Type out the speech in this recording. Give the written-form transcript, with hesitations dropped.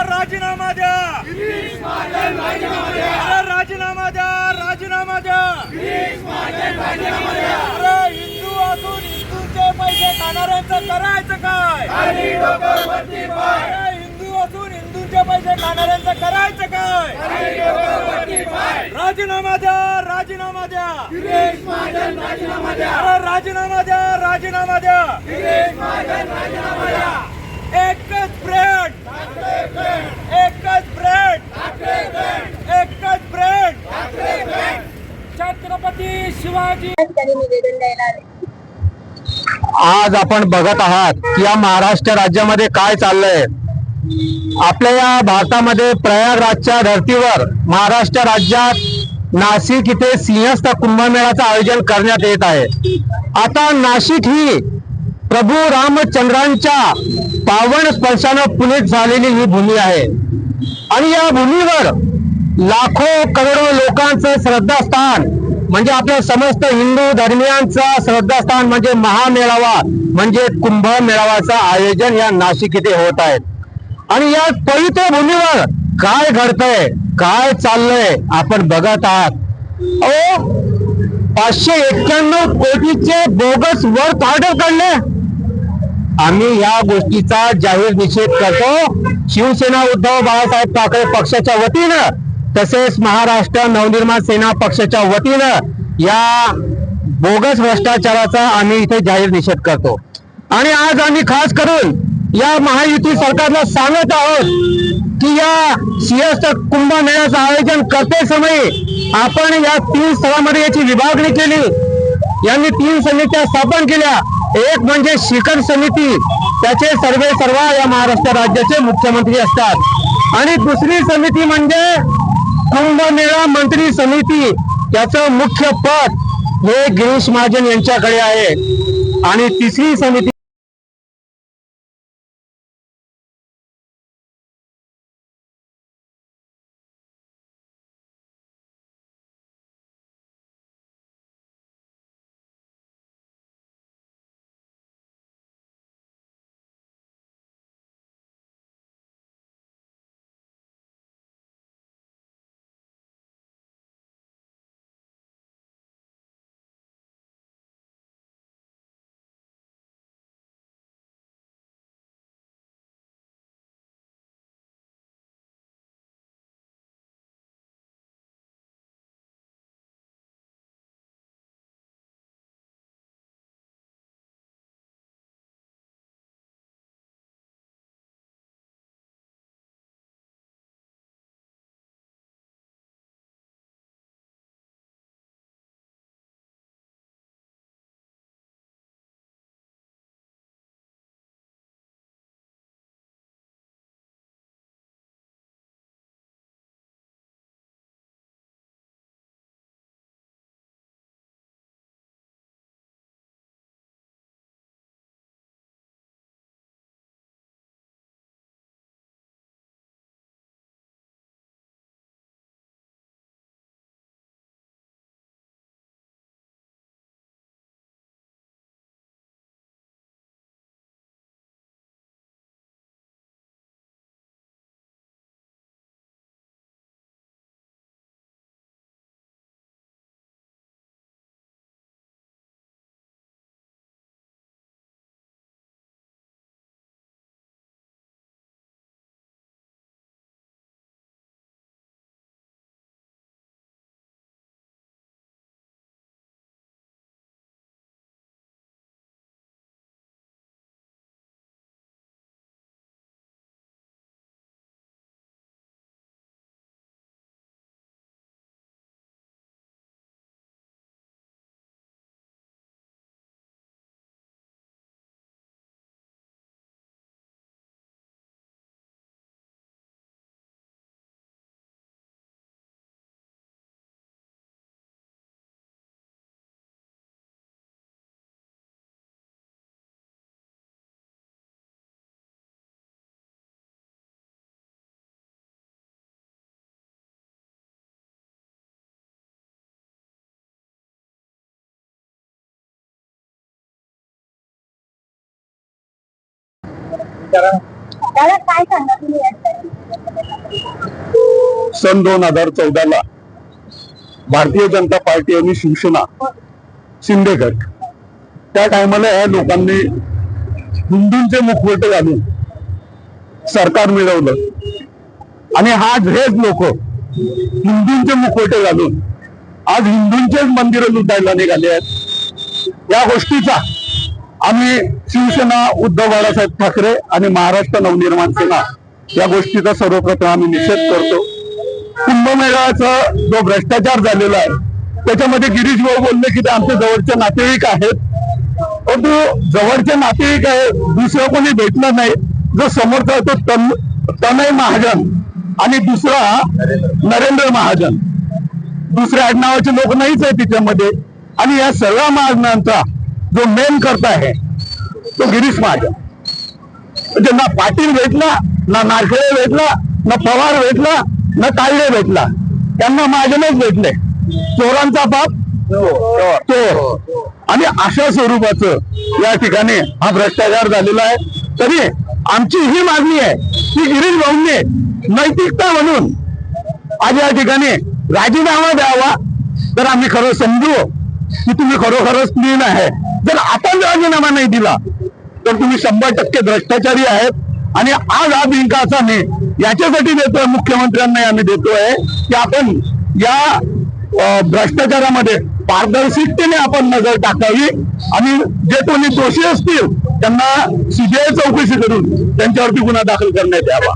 राजीनामा द्या, राजीनामा द्या, राजीनामा द्या। हिंदू असून हिंदूंचे पैसे खाणाऱ्यांचं करायचं काय? हिंदू असून हिंदूंचे पैसे खाणाऱ्यांचं करायचं काय? राजीनामा द्या, राजीनामा द्या, राजीनामा द्या, राजीनामा द्या। एकच ब्रेड, एकच ब्रेड, एकच ब्रेड। छत्रपती शिवाजी। आज आपण बघत आहात की या महाराष्ट्र राज्यामध्ये काय चाललंय। आपल्या या भारतामध्ये प्रयागराजच्या धर्तीवर महाराष्ट्र राज्यात नाशिक इथे सिंहस्थ कुंभमेळ्याचं आयोजन करण्यात येत आहे। आता नाशिक ही प्रभू रामचंद्रांच्या पावन स्पर्शानं पुनीत झालेली ही भूमी आहे आणि या भूमीवर लाखो करोडो लोकांचं श्रद्धास्थान म्हणजे आपल्या समस्त हिंदू धर्मियांचा श्रद्धास्थान म्हणजे महामेळावा म्हणजे कुंभमेळावाचं आयोजन या नाशिक इथे होत आहे। आणि या पवित्र भूमीवर काय घडतंय, काय चाललंय आपण बघत आहात। 591 कोटीचे बोगस वर्क ऑर्डर काढले। आम्ही या गोष्टीचा जाहीर निषेध करतो। शिवसेना उद्धव बाळासाहेब ठाकरे पक्षाच्या वतीनं तसेच महाराष्ट्र नवनिर्माण सेना पक्षाच्या वतीनं या बोगस भ्रष्टाचाराचा आम्ही इथे जाहीर निषेध करतो। आणि आज आम्ही खास करून या महायुती सरकारला सांगत आहोत की या सिंहस्थ कुंभमेळ्याचं आयोजन करते समयी आपण या 3 स्थळांमध्ये याची विभागणी केली। यांनी 3 समित्या स्थापन केल्या। एक म्हणजे शिखर समिती, त्याचे सर्व या महाराष्ट्र राज्याचे मुख्यमंत्री असतात। आणि दुसरी समिती म्हणजे कुंभमेळा मंत्री समिती, त्याचं मुख्य पद हे गिरीश महाजन यांच्याकडे आहे। आणि तिसरी समिती दादा काय सांगा तुम्ही यासाठी? सन 2014 भारतीय जनता पार्टी आणि शिवसेना शिंदे गट त्या टायमाला या लोकांनी हिंदूंचे मुखवटे घालून सरकार मिळवलं आणि आज हेच लोक हिंदूंचे मुखवटे घालून आज हिंदूंचेच मंदिरं लुटायला निघाले आहेत. या गोष्टीचा आम्ही शिवसेना उद्धव बाळासाहेब ठाकरे आणि महाराष्ट्र नवनिर्माण सेना या गोष्टीचा सर्वप्रथम आम्ही निषेध करतो. कुंभमेळ्याचा जो भ्रष्टाचार झालेला आहे त्याच्यामध्ये गिरीश भाऊ बोलले की ते आमचे जवळचे नातेवाईक आहेत. परंतु जवळचे नातेवाईक आहे दुसरं कोणी भेटलं नाही. जो समोरचा तो तनय महाजन आणि दुसरा नरेंद्र महाजन, दुसऱ्या आडनावाचे लोक नाहीच आहे तिच्यामध्ये. आणि या सगळ्या महाजनांचा जो मेन करता आहे तो गिरीश महाजन. म्हणजे ना पाटील भेटला, ना नारखेडे भेटला, ना पवार भेटला, ना काळडे भेटला, त्यांना महाजनच भेटले. चोरांचा बाप चोर. आणि अशा स्वरूपाचं या ठिकाणी हा भ्रष्टाचार झालेला आहे. तरी आमची ही मागणी आहे की गिरीश भाऊंनी नैतिकता म्हणून आज या ठिकाणी राजीनामा द्यावा. तर आम्ही खरं समजू की तुम्ही खरोखरच क्लीन आहे. जर आपण राजीनामा नाही दिला तर तुम्ही 100% भ्रष्टाचारी आहेत. आणि आज हा बिनकाचा मी याच्यासाठी देतोय, मुख्यमंत्र्यांना आम्ही देतोय की आपण या भ्रष्टाचारामध्ये पारदर्शकतेने आपण नजर टाकावी आणि जे कोणी दोषी असतील त्यांना सीबीआय चौकशी करून त्यांच्यावरती गुन्हा दाखल करण्यात यावा.